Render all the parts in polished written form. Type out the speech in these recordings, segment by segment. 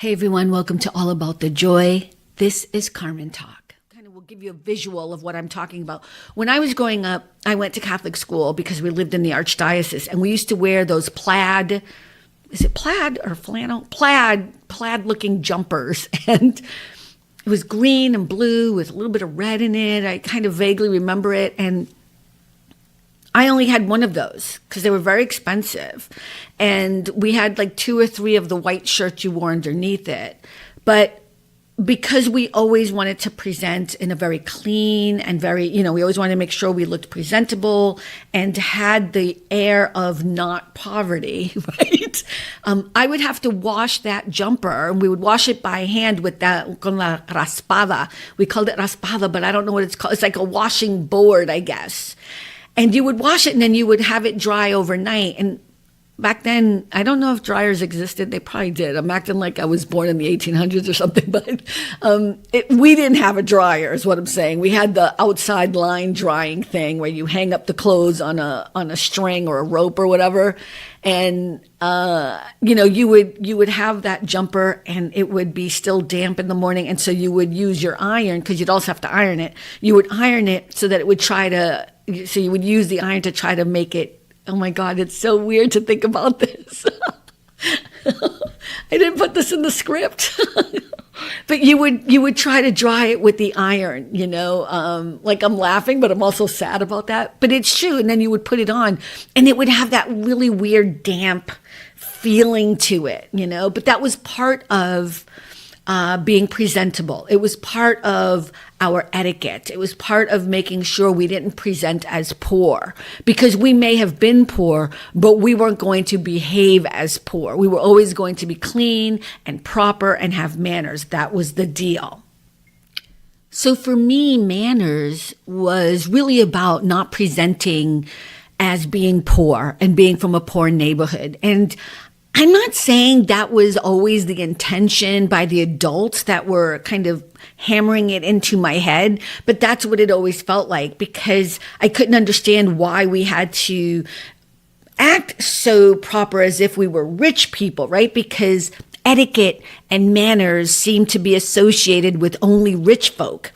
Hey everyone, welcome to All About the Joy. This is Carmen Talk. Kind of will give you a visual of what I'm talking about. When I was growing up, I went to Catholic school because we lived in the Archdiocese, and we used to wear those plaid, is it plaid or flannel? Plaid looking jumpers. And it was green and blue with a little bit of red in it. I kind of vaguely remember it. And I only had one of those because they were very expensive. And we had like 2 or 3 of the white shirts you wore underneath it. But because we always wanted to present in a very clean and very, we always wanted to make sure we looked presentable and had the air of not poverty, right? I would have to wash that jumper, and we would wash it by hand with that, con la raspada. We called it raspada, but I don't know what it's called. It's like a washing board, I guess. And you would wash it and then you would have it dry overnight. And back then, I don't know if dryers existed. They probably did. I'm acting like I was born in the 1800s or something, but we didn't have a dryer is what I'm saying. We had the outside line drying thing where you hang up the clothes on a string or a rope or whatever. And, you would have that jumper and it would be still damp in the morning. And so you would use your iron, because you'd also have to iron it. You would iron it so that it would so you would use the iron to try to make it. Oh my God, it's so weird to think about this. I didn't put this in the script. But you would try to dry it with the iron, like I'm laughing, but I'm also sad about that. But it's true. And then you would put it on and it would have that really weird damp feeling to it, but that was part of being presentable. It was part of our etiquette. It was part of making sure we didn't present as poor, because we may have been poor, but we weren't going to behave as poor. We were always going to be clean and proper and have manners. That was the deal. So for me, manners was really about not presenting as being poor and being from a poor neighborhood. And I'm not saying that was always the intention by the adults that were kind of hammering it into my head, but that's what it always felt like, because I couldn't understand why we had to act so proper as if we were rich people, right? Because etiquette and manners seem to be associated with only rich folk.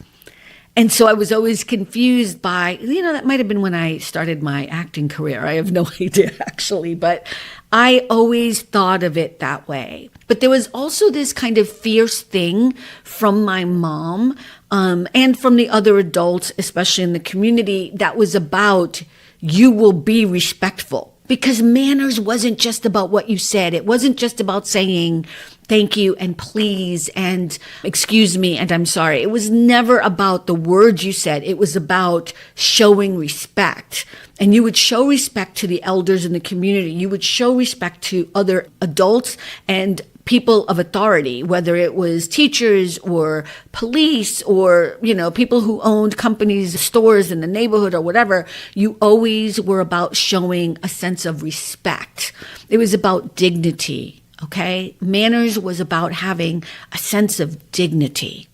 And so I was always confused by, that might have been when I started my acting career. I have no idea, actually, but I always thought of it that way. But there was also this kind of fierce thing from my mom and from the other adults, especially in the community, that was about, you will be respectful. Because manners wasn't just about what you said. It wasn't just about saying thank you and please and excuse me and I'm sorry. It was never about the words you said. It was about showing respect. And you would show respect to the elders in the community. You would show respect to other adults and people of authority, whether it was teachers or police or, people who owned companies, stores in the neighborhood or whatever. You always were about showing a sense of respect. It was about dignity, okay? Manners was about having a sense of dignity.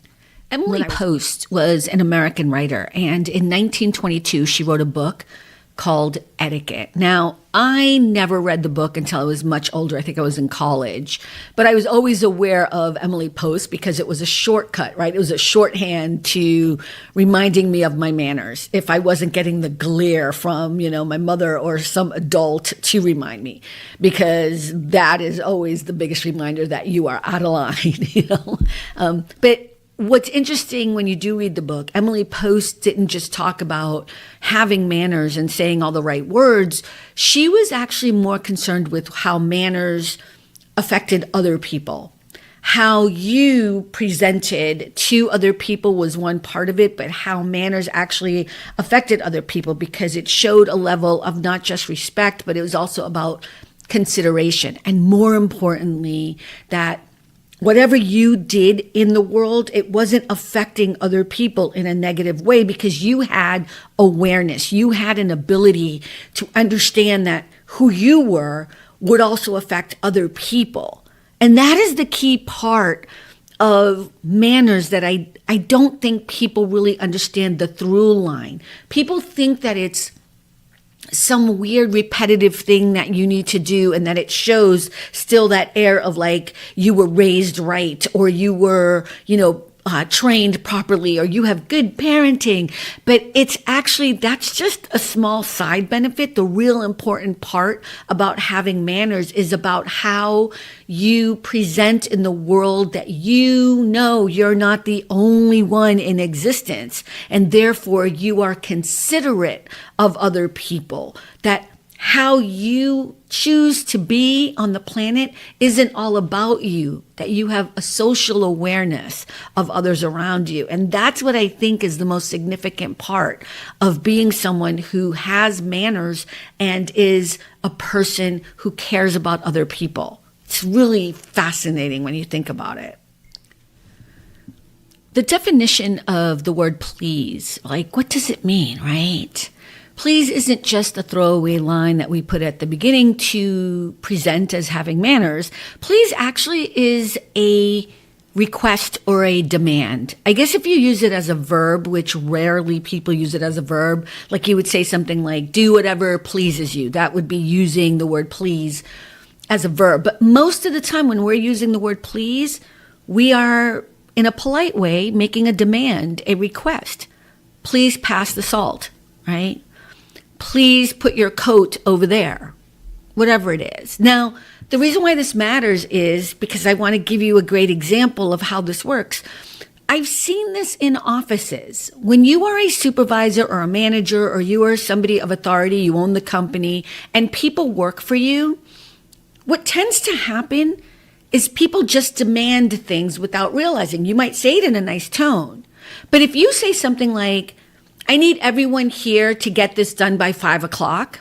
Emily Post was an American writer, and in 1922, she wrote a book called Etiquette. Now, I never read the book until I was much older. I think I was in college. But I was always aware of Emily Post because it was a shortcut, right? It was a shorthand to reminding me of my manners if I wasn't getting the glare from, my mother or some adult to remind me, because that is always the biggest reminder that you are out of line, But what's interesting when you do read the book, Emily Post didn't just talk about having manners and saying all the right words. She was actually more concerned with how manners affected other people. How you presented to other people was one part of it, but how manners actually affected other people, because it showed a level of not just respect, but it was also about consideration. And more importantly, that whatever you did in the world, it wasn't affecting other people in a negative way, because you had awareness. You had an ability to understand that who you were would also affect other people. And that is the key part of manners that I don't think people really understand the through line. People think that it's some weird repetitive thing that you need to do, and that it shows still that air of like you were raised right, or you were, trained properly, or you have good parenting. But it's actually, that's just a small side benefit. The real important part about having manners is about how you present in the world that you're not the only one in existence, and therefore you are considerate of other people, that how you choose to be on the planet isn't all about you, that you have a social awareness of others around you. And that's what I think is the most significant part of being someone who has manners and is a person who cares about other people. It's really fascinating when you think about it. The definition of the word please, like what does it mean, right? Please isn't just a throwaway line that we put at the beginning to present as having manners. Please actually is a request or a demand. I guess if you use it as a verb, which rarely people use it as a verb, like you would say something like do whatever pleases you. That would be using the word please as a verb. But most of the time when we're using the word please, we are in a polite way making a demand, a request. Please pass the salt, right? Please put your coat over there, whatever it is. Now, the reason why this matters is because I want to give you a great example of how this works. I've seen this in offices. When you are a supervisor or a manager, or you are somebody of authority, you own the company, and people work for you, what tends to happen is people just demand things without realizing. You might say it in a nice tone, but if you say something like, I need everyone here to get this done by 5 o'clock.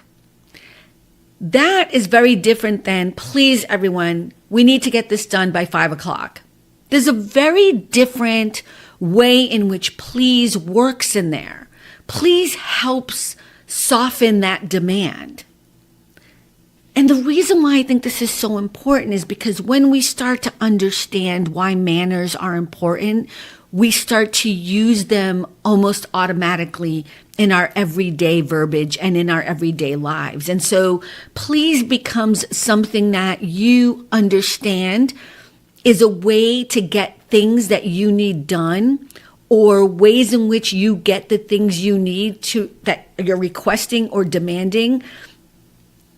That is very different than, please everyone, we need to get this done by 5 o'clock. There's a very different way in which please works in there. Please helps soften that demand. And the reason why I think this is so important is because when we start to understand why manners are important, we start to use them almost automatically in our everyday verbiage and in our everyday lives. And so please becomes something that you understand is a way to get things that you need done, or ways in which you get the things you need to, that you're requesting or demanding,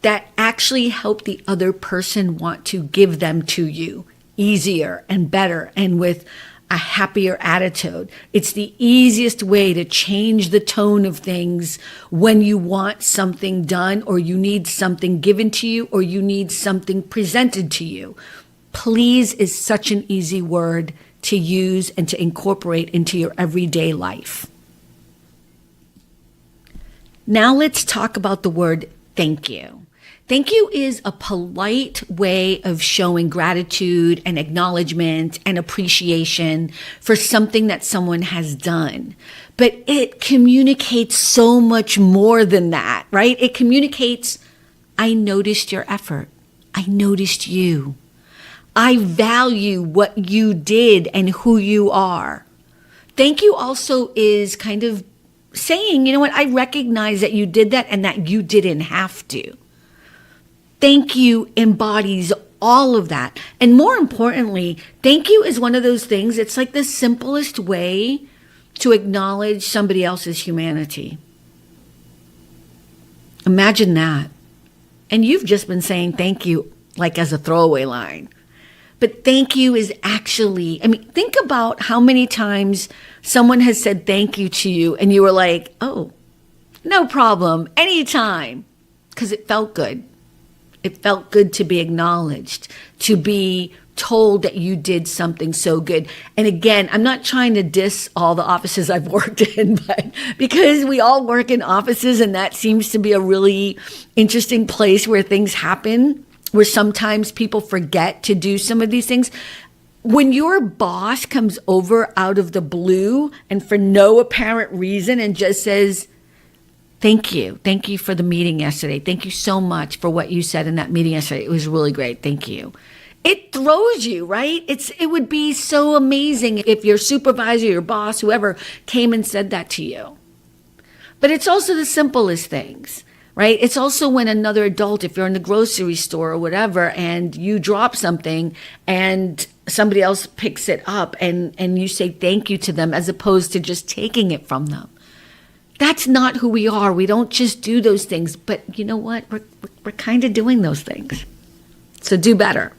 that actually help the other person want to give them to you easier and better and with a happier attitude. It's the easiest way to change the tone of things when you want something done, or you need something given to you, or you need something presented to you. Please is such an easy word to use and to incorporate into your everyday life. Now let's talk about the word thank you. Thank you is a polite way of showing gratitude and acknowledgement and appreciation for something that someone has done. But it communicates so much more than that, right? It communicates, I noticed your effort. I noticed you. I value what you did and who you are. Thank you also is kind of saying, you know what, I recognize that you did that and that you didn't have to. Thank you embodies all of that. And more importantly, thank you is one of those things, it's like the simplest way to acknowledge somebody else's humanity. Imagine that. And you've just been saying thank you like as a throwaway line. But thank you is actually, think about how many times someone has said thank you to you and you were like, oh, no problem, anytime, because it felt good. It felt good to be acknowledged, to be told that you did something so good. And again, I'm not trying to diss all the offices I've worked in, but because we all work in offices and that seems to be a really interesting place where things happen, where sometimes people forget to do some of these things. When your boss comes over out of the blue and for no apparent reason and just says, thank you. Thank you for the meeting yesterday. Thank you so much for what you said in that meeting yesterday. It was really great. Thank you. It throws you, right? It would be so amazing if your supervisor, your boss, whoever came and said that to you. But it's also the simplest things. right? It's also when another adult, if you're in the grocery store or whatever, and you drop something and somebody else picks it up and you say thank you to them as opposed to just taking it from them. That's not who we are. We don't just do those things. But you know what? We're kind of doing those things. So do better.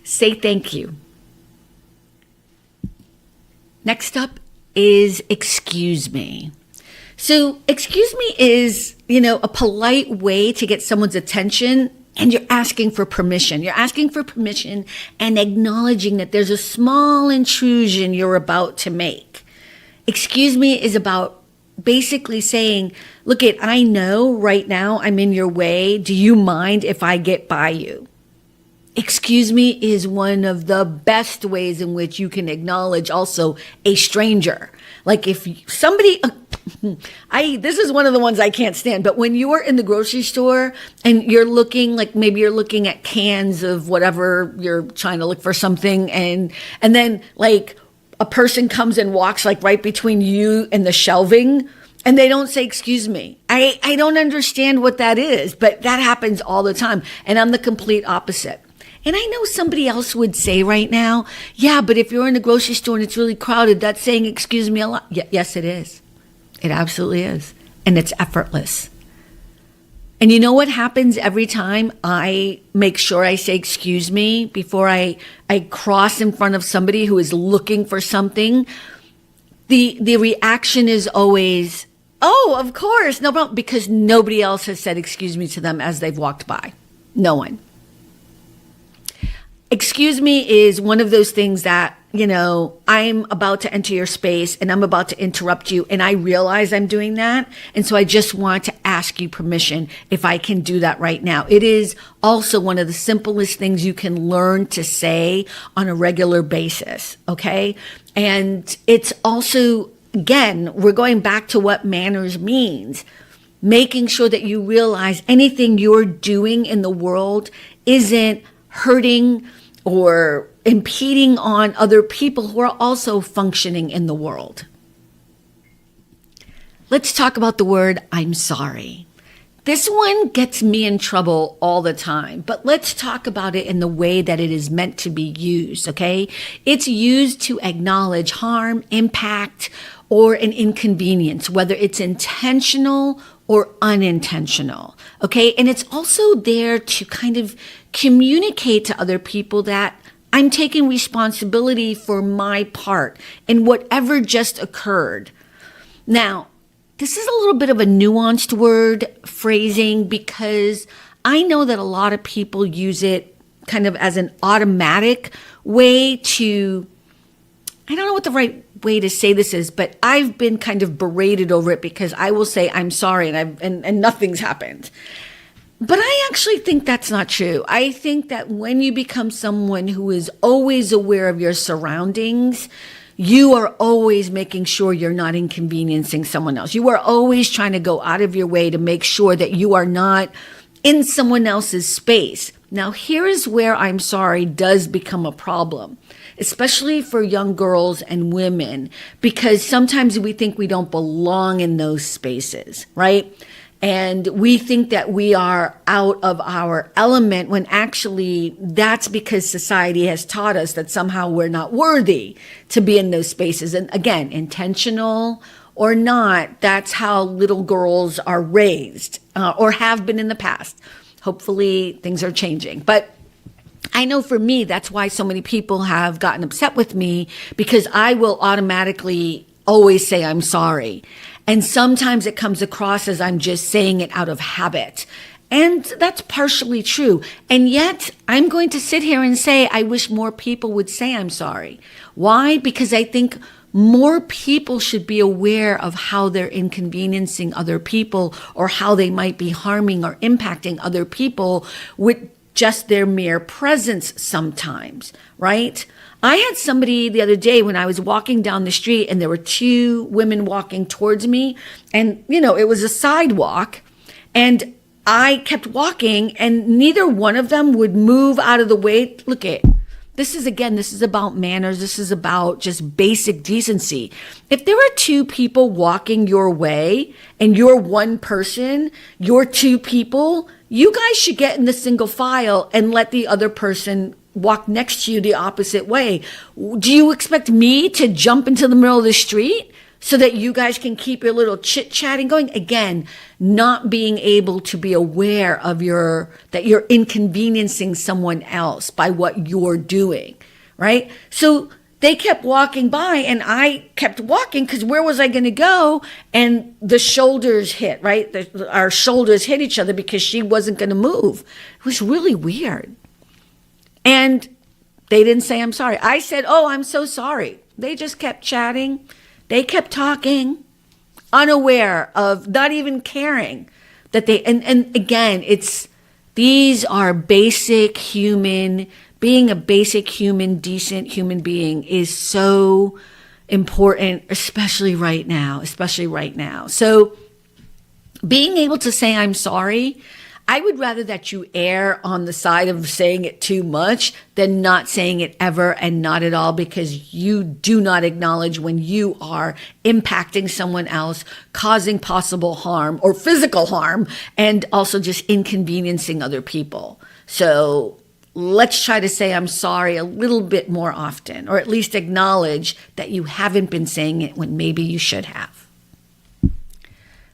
Say thank you. Next up is excuse me. So excuse me is, a polite way to get someone's attention, and you're asking for permission. You're asking for permission and acknowledging that there's a small intrusion you're about to make. Excuse me is about basically saying, look, I know right now I'm in your way. Do you mind if I get by you? Excuse me is one of the best ways in which you can acknowledge also a stranger. Like if somebody, this is one of the ones I can't stand, but when you are in the grocery store and you're looking, like maybe you're looking at cans of whatever, you're trying to look for something, and then like a person comes and walks like right between you and the shelving, and they don't say, excuse me. I don't understand what that is, but that happens all the time. And I'm the complete opposite. And I know somebody else would say right now, yeah, but if you're in the grocery store and it's really crowded, that's saying excuse me a lot. Yes, it is. It absolutely is. And it's effortless. And you know what happens every time I make sure I say excuse me before I cross in front of somebody who is looking for something? The reaction is always, oh, of course, no problem, because nobody else has said excuse me to them as they've walked by. No one. Excuse me is one of those things that, I'm about to enter your space and I'm about to interrupt you, and I realize I'm doing that. And so I just want to ask you permission if I can do that right now. It is also one of the simplest things you can learn to say on a regular basis. Okay. And it's also, again, we're going back to what manners means. Making sure that you realize anything you're doing in the world isn't hurting or impeding on other people who are also functioning in the world. Let's talk about the word I'm sorry. This one gets me in trouble all the time, but let's talk about it in the way that it is meant to be used, okay? It's used to acknowledge harm, impact, or an inconvenience, whether it's intentional or unintentional, okay? And it's also there to kind of communicate to other people that I'm taking responsibility for my part in whatever just occurred. Now, this is a little bit of a nuanced word phrasing because I know that a lot of people use it kind of as an automatic way to, I don't know what the right way to say this is, but I've been kind of berated over it because I will say I'm sorry and nothing's happened. But I actually think that's not true. I think that when you become someone who is always aware of your surroundings, you are always making sure you're not inconveniencing someone else. You are always trying to go out of your way to make sure that you are not in someone else's space. Now, here is where I'm sorry does become a problem, especially for young girls and women, because sometimes we think we don't belong in those spaces, right? And we think that we are out of our element when actually that's because society has taught us that somehow we're not worthy to be in those spaces. And again, intentional or not, that's how little girls are raised or have been in the past. Hopefully things are changing. But I know for me, that's why so many people have gotten upset with me, because I will automatically always say I'm sorry. And sometimes it comes across as I'm just saying it out of habit. And that's partially true. And yet I'm going to sit here and say, I wish more people would say I'm sorry. Why? Because I think more people should be aware of how they're inconveniencing other people or how they might be harming or impacting other people with just their mere presence sometimes, right? I had somebody the other day when I was walking down the street and there were two women walking towards me, and it was a sidewalk, and I kept walking and neither one of them would move out of the way. Look at, this is about manners. This is about just basic decency. If there are two people walking your way and you're one person, you're two people, you guys should get in the single file and let the other person walk next to you the opposite way. Do you expect me to jump into the middle of the street so that you guys can keep your little chit-chatting going? Again, not being able to be aware of that you're inconveniencing someone else by what you're doing, right? So they kept walking by and I kept walking because where was I going to go? And the shoulders hit, right? Our shoulders hit each other because she wasn't going to move. It was really weird. And they didn't say, I'm sorry. I said, oh, I'm so sorry. They just kept chatting. They kept talking, unaware of, not even caring that and again, these are basic human, being a basic human, decent human being is so important, especially right now. So being able to say, I'm sorry, I would rather that you err on the side of saying it too much than not saying it ever and not at all, because you do not acknowledge when you are impacting someone else, causing possible harm or physical harm, and also just inconveniencing other people. So let's try to say I'm sorry a little bit more often, or at least acknowledge that you haven't been saying it when maybe you should have.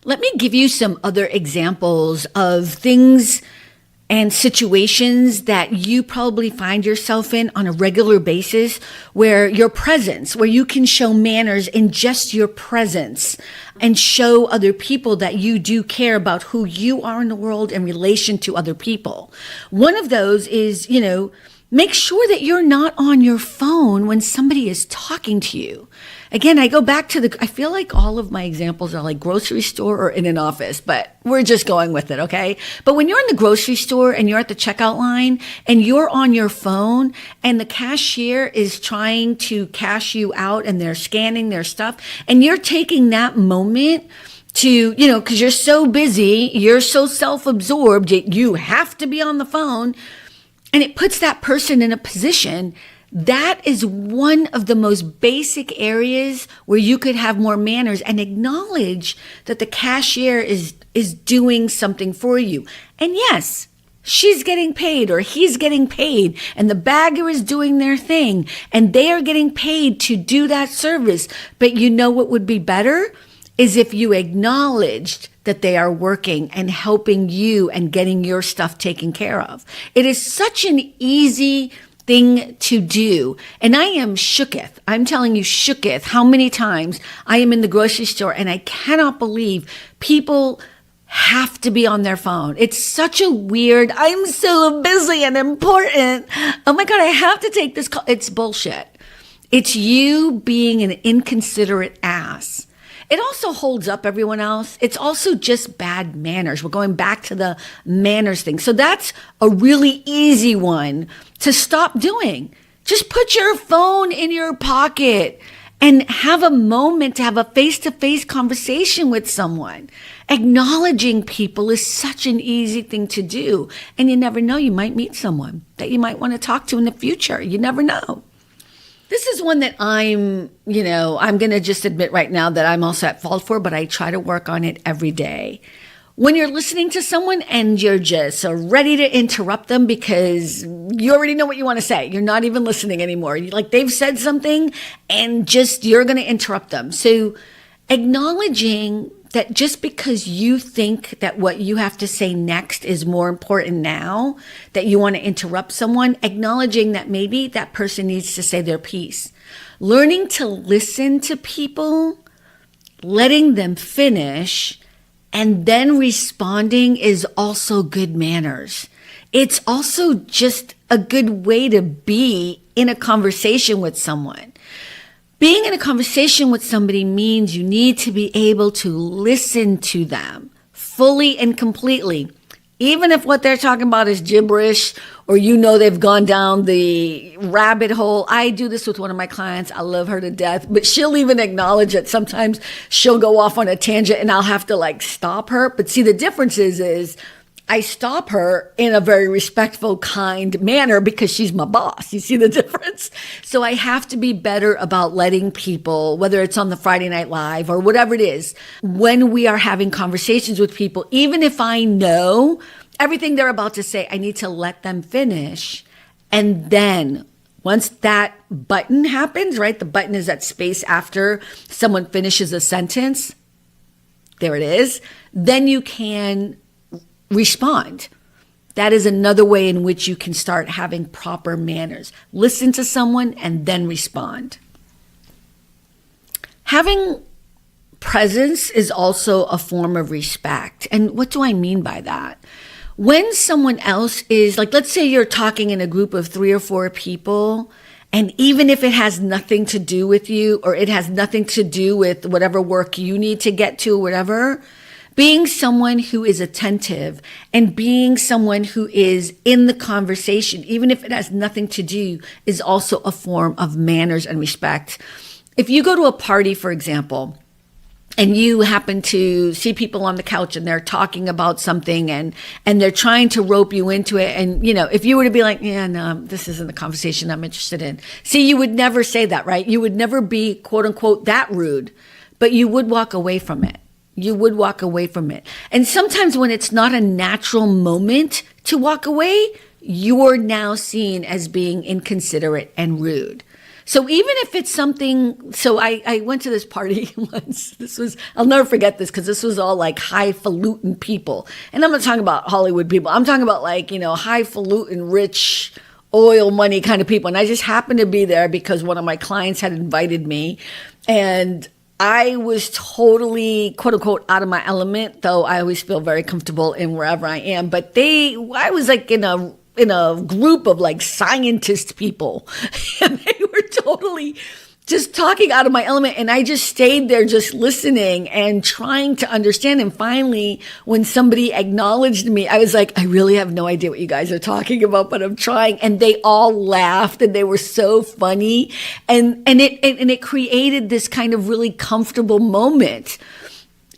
Let me give you some other examples of things and situations that you probably find yourself in on a regular basis, where your presence, where you can show manners in just your presence and show other people that you do care about who you are in the world in relation to other people. One of those is, make sure that you're not on your phone when somebody is talking to you. Again, I go back to I feel like all of my examples are like grocery store or in an office, but we're just going with it, okay? But when you're in the grocery store and you're at the checkout line and you're on your phone and the cashier is trying to cash you out and they're scanning their stuff and you're taking that moment to, because you're so busy, you're so self-absorbed, you have to be on the phone, and it puts that person in a position. That is one of the most basic areas where you could have more manners and acknowledge that the cashier is doing something for you. And yes, she's getting paid or he's getting paid and the bagger is doing their thing and they are getting paid to do that service. But you know what would be better is if you acknowledged that they are working and helping you and getting your stuff taken care of. It is such an easy thing to do. And I am shooketh. I'm telling you shooketh how many times I am in the grocery store and I cannot believe people have to be on their phone. It's such a weird, I'm so busy and important. Oh my God, I have to take this call. It's bullshit. It's you being an inconsiderate ass. It also holds up everyone else. It's also just bad manners. We're going back to the manners thing. So that's a really easy one to stop doing. Just put your phone in your pocket and have a moment to have a face-to-face conversation with someone. Acknowledging people is such an easy thing to do. And you never know, you might meet someone that you might want to talk to in the future. You never know. This is one that I'm going to just admit right now that I'm also at fault for, but I try to work on it every day. When you're listening to someone and you're just ready to interrupt them because you already know what you want to say. You're not even listening anymore. They've said something and you're going to interrupt them. So acknowledging that just because you think that what you have to say next is more important now, that you want to interrupt someone, acknowledging that maybe that person needs to say their piece. Learning to listen to people, letting them finish, and then responding is also good manners. It's also just a good way to be in a conversation with someone. Being in a conversation with somebody means you need to be able to listen to them fully and completely. Even if what they're talking about is gibberish or they've gone down the rabbit hole. I do this with one of my clients. I love her to death, but she'll even acknowledge that sometimes she'll go off on a tangent and I'll have to stop her. But see, the difference is I stop her in a very respectful, kind manner because she's my boss. You see the difference? So I have to be better about letting people, whether it's on the Friday Night Live or whatever it is, when we are having conversations with people, even if I know everything they're about to say, I need to let them finish. And then once that button happens, right? The button is that space after someone finishes a sentence. There it is. Then you can respond. That is another way in which you can start having proper manners. Listen to someone and then respond. Having presence is also a form of respect. And what do I mean by that? When someone else is, like, let's say you're talking in a group of 3 or 4 people, and even if it has nothing to do with you, or it has nothing to do with whatever work you need to get to, or whatever, being someone who is attentive and being someone who is in the conversation, even if it has nothing to do, is also a form of manners and respect. If you go to a party, for example, and you happen to see people on the couch and they're talking about something and they're trying to rope you into it. And, you know, if you were to be like, yeah, no, this isn't the conversation I'm interested in. See, you would never say that, right? You would never be, quote unquote, that rude, but you would walk away from it. You would walk away from it. And sometimes when it's not a natural moment to walk away, you're now seen as being inconsiderate and rude. So even if it's something, so I went to this party once. I'll never forget this because this was all like highfalutin people. And I'm not talking about Hollywood people. I'm talking about like, you know, highfalutin, rich, oil money kind of people. And I just happened to be there because one of my clients had invited me. And I was totally, quote unquote, out of my element, though I always feel very comfortable in wherever I am. But I was like in a group of like scientist people, and they were totally just talking out of my element. And I just stayed there just listening and trying to understand. And finally, when somebody acknowledged me, I was like, I really have no idea what you guys are talking about, but I'm trying. And they all laughed and they were so funny. And it created this kind of really comfortable moment.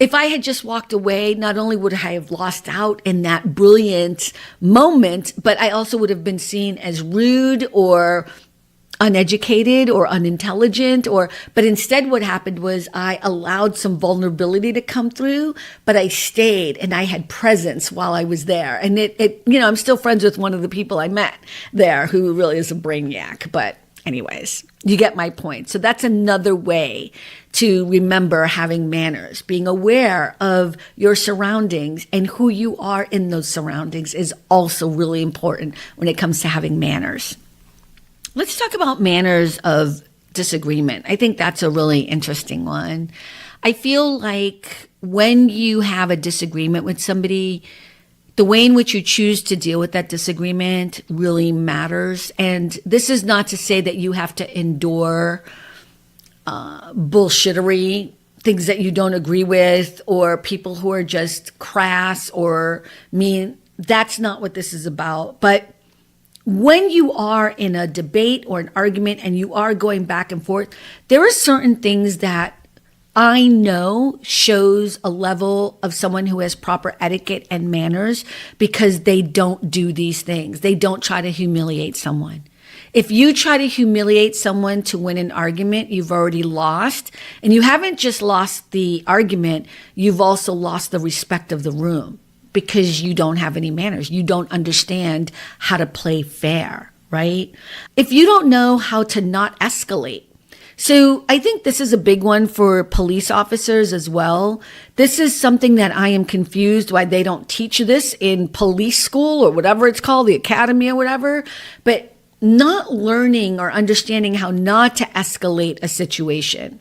If I had just walked away, not only would I have lost out in that brilliant moment, but I also would have been seen as rude or uneducated or unintelligent, but instead what happened was I allowed some vulnerability to come through, but I stayed and I had presence while I was there. And I'm still friends with one of the people I met there who really is a brainiac. But anyways, you get my point. So that's another way to remember having manners. Being aware of your surroundings and who you are in those surroundings is also really important when it comes to having manners. Let's talk about manners of disagreement. I think that's a really interesting one. I feel like when you have a disagreement with somebody, the way in which you choose to deal with that disagreement really matters. And this is not to say that you have to endure bullshittery, things that you don't agree with, or people who are just crass or mean. That's not what this is about. But when you are in a debate or an argument and you are going back and forth, there are certain things that I know shows a level of someone who has proper etiquette and manners because they don't do these things. They don't try to humiliate someone. If you try to humiliate someone to win an argument, you've already lost. And you haven't just lost the argument, you've also lost the respect of the room because you don't have any manners. You don't understand how to play fair, right? If you don't know how to not escalate. So I think this is a big one for police officers as well. This is something that I am confused why they don't teach this in police school or whatever it's called, the academy or whatever. But not learning or understanding how not to escalate a situation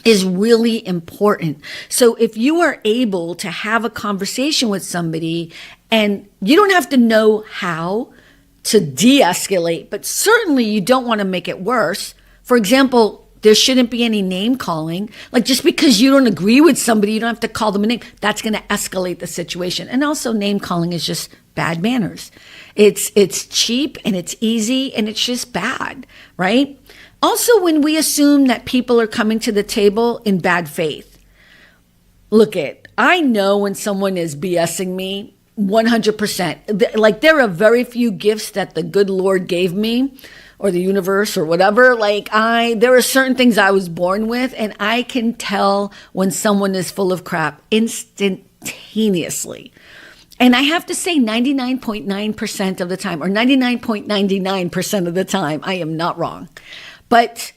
is really important. So if you are able to have a conversation with somebody, and you don't have to know how to de-escalate, but certainly you don't want to make it worse. For example, there shouldn't be any name calling. Like just because you don't agree with somebody, you don't have to call them a name. That's going to escalate the situation. And also name calling is just bad manners. It's cheap and it's easy and it's just bad, right? Also, when we assume that people are coming to the table in bad faith. I know when someone is BSing me 100%. Like, there are very few gifts that the good Lord gave me, or the universe, or whatever. Like, there are certain things I was born with, and I can tell when someone is full of crap instantaneously. And I have to say 99.9% of the time, or 99.99% of the time, I am not wrong. But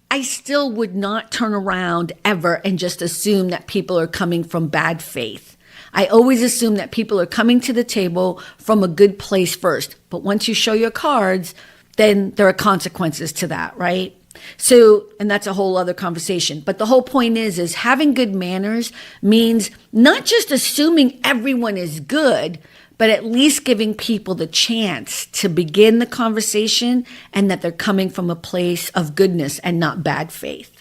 I still would not turn around ever and just assume that people are coming from bad faith. I always assume that people are coming to the table from a good place first. But once you show your cards, then there are consequences to that, right? So, and that's a whole other conversation. But the whole point is having good manners means not just assuming everyone is good, but at least giving people the chance to begin the conversation and that they're coming from a place of goodness and not bad faith.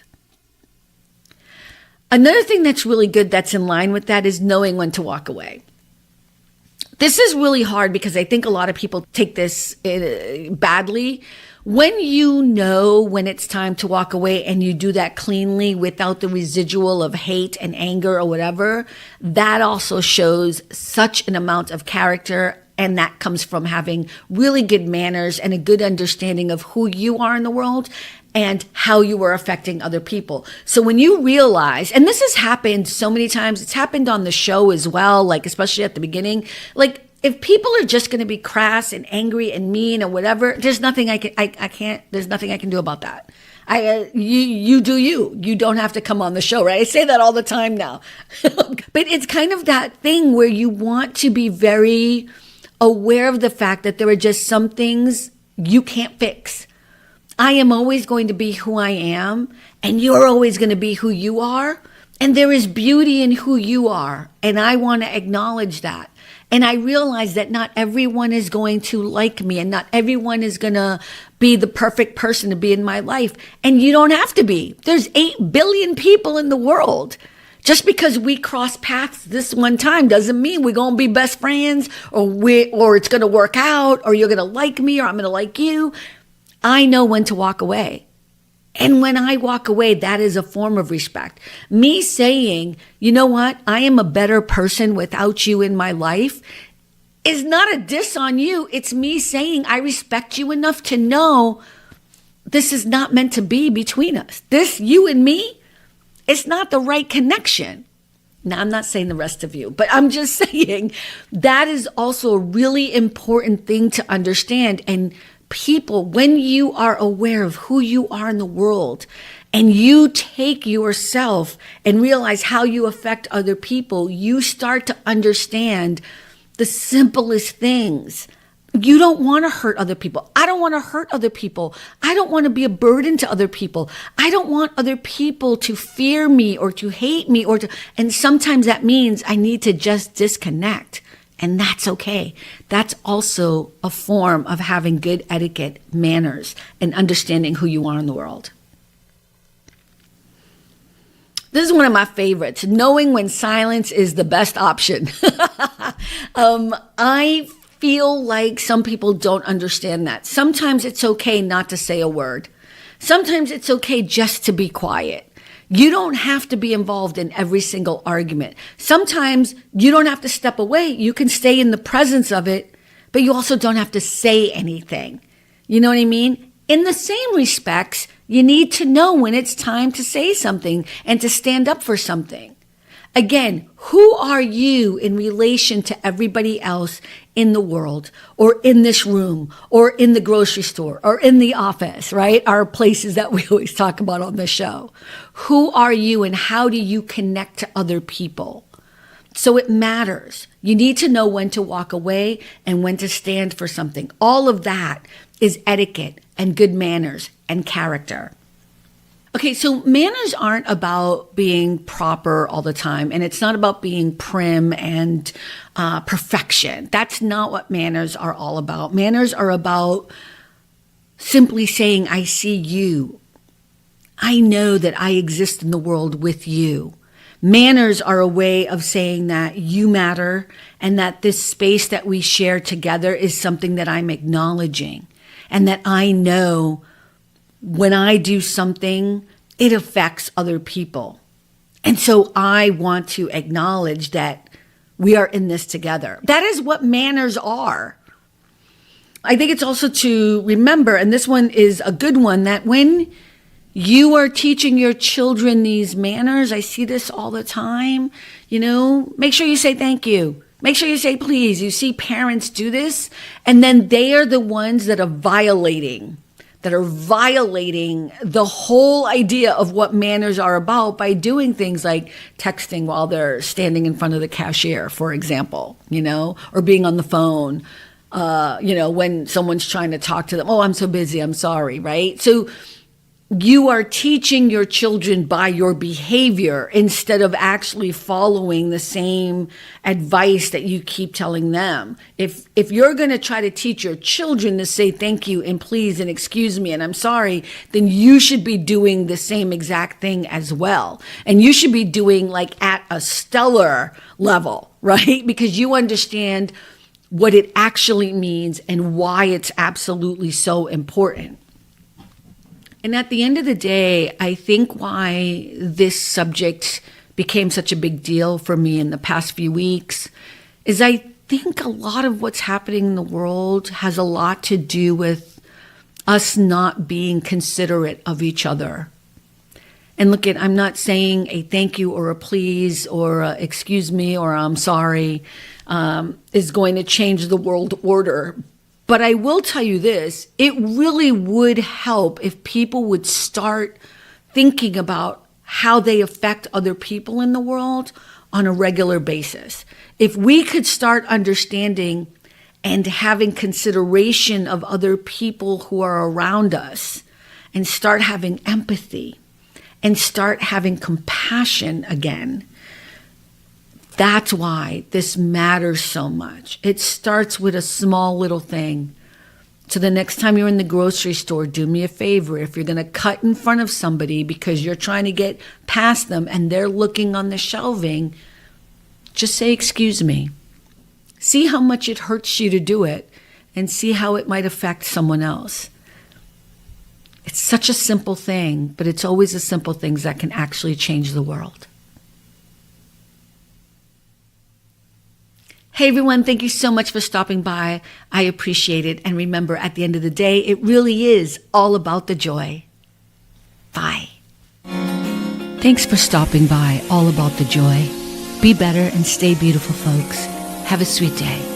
Another thing that's really good that's in line with that is knowing when to walk away. This is really hard because I think a lot of people take this badly. When you know when it's time to walk away and you do that cleanly without the residual of hate and anger or whatever, that also shows such an amount of character, and that comes from having really good manners and a good understanding of who you are in the world and how you are affecting other people. So when you realize, and this has happened so many times, it's happened on the show as well, like especially at the beginning, like if people are just going to be crass and angry and mean or whatever, there's nothing there's nothing I can do about that. You do you. You don't have to come on the show, right? I say that all the time now. But it's kind of that thing where you want to be very aware of the fact that there are just some things you can't fix. I am always going to be who I am, and you're always going to be who you are. And there is beauty in who you are. And I want to acknowledge that. And I realize that not everyone is going to like me, and not everyone is going to be the perfect person to be in my life. And you don't have to be. There's 8 billion people in the world. Just because we cross paths this one time doesn't mean we're going to be best friends, or it's going to work out, or you're going to like me, or I'm going to like you. I know when to walk away. And when I walk away, that is a form of respect. Me saying, you know what, I am a better person without you in my life is not a diss on you. It's me saying I respect you enough to know this is not meant to be between us. This, you and me, it's not the right connection. Now, I'm not saying the rest of you, but I'm just saying that is also a really important thing to understand. And people, when you are aware of who you are in the world and you take yourself and realize how you affect other people, you start to understand the simplest things. You don't want to hurt other people. I don't want to hurt other people. I don't want to be a burden to other people. I don't want other people to fear me or to hate me and sometimes that means I need to just disconnect. And that's okay. That's also a form of having good etiquette, manners, and understanding who you are in the world. This is one of my favorites, knowing when silence is the best option. I feel like some people don't understand that. Sometimes it's okay not to say a word. Sometimes it's okay just to be quiet. You don't have to be involved in every single argument. Sometimes you don't have to step away. You can stay in the presence of it, but you also don't have to say anything. You know what I mean? In the same respects, you need to know when it's time to say something and to stand up for something. Again, who are you in relation to everybody else in the world, or in this room, or in the grocery store, or in the office, right? Our places that we always talk about on the show. Who are you and how do you connect to other people? So it matters. You need to know when to walk away and when to stand for something. All of that is etiquette and good manners and character. Okay, so manners aren't about being proper all the time, and it's not about being prim and perfection. That's not what manners are all about. Manners are about simply saying, I see you. I know that I exist in the world with you. Manners are a way of saying that you matter and that this space that we share together is something that I'm acknowledging, and that I know when I do something, it affects other people. And so I want to acknowledge that We are in this together. That is what manners are. I think it's also to remember, and this one is a good one, that when you are teaching your children these manners, I see this all the time, make sure you say thank you. Make sure you say please. You see parents do this, and then they are the ones that are violating the whole idea of what manners are about by doing things like texting while they're standing in front of the cashier, for example, or being on the phone, when someone's trying to talk to them. Oh, I'm so busy. I'm sorry. Right. So you are teaching your children by your behavior instead of actually following the same advice that you keep telling them. If you're going to try to teach your children to say thank you and please and excuse me and I'm sorry, then you should be doing the same exact thing as well. And you should be doing like at a stellar level, right? Because you understand what it actually means and why it's absolutely so important. And at the end of the day, I think why this subject became such a big deal for me in the past few weeks is I think a lot of what's happening in the world has a lot to do with us not being considerate of each other. And look, I'm not saying a thank you or a please or a excuse me or I'm sorry is going to change the world order. But I will tell you this, it really would help if people would start thinking about how they affect other people in the world on a regular basis. If we could start understanding and having consideration of other people who are around us and start having empathy and start having compassion again, that's why this matters so much. It starts with a small little thing. So the next time you're in the grocery store, do me a favor. If you're going to cut in front of somebody because you're trying to get past them and they're looking on the shelving, just say, excuse me. See how much it hurts you to do it and see how it might affect someone else. It's such a simple thing, but it's always the simple things that can actually change the world. Hey everyone, thank you so much for stopping by. I appreciate it. And remember, at the end of the day, it really is all about the joy. Bye. Thanks for stopping by All About the Joy. Be better and stay beautiful, folks. Have a sweet day.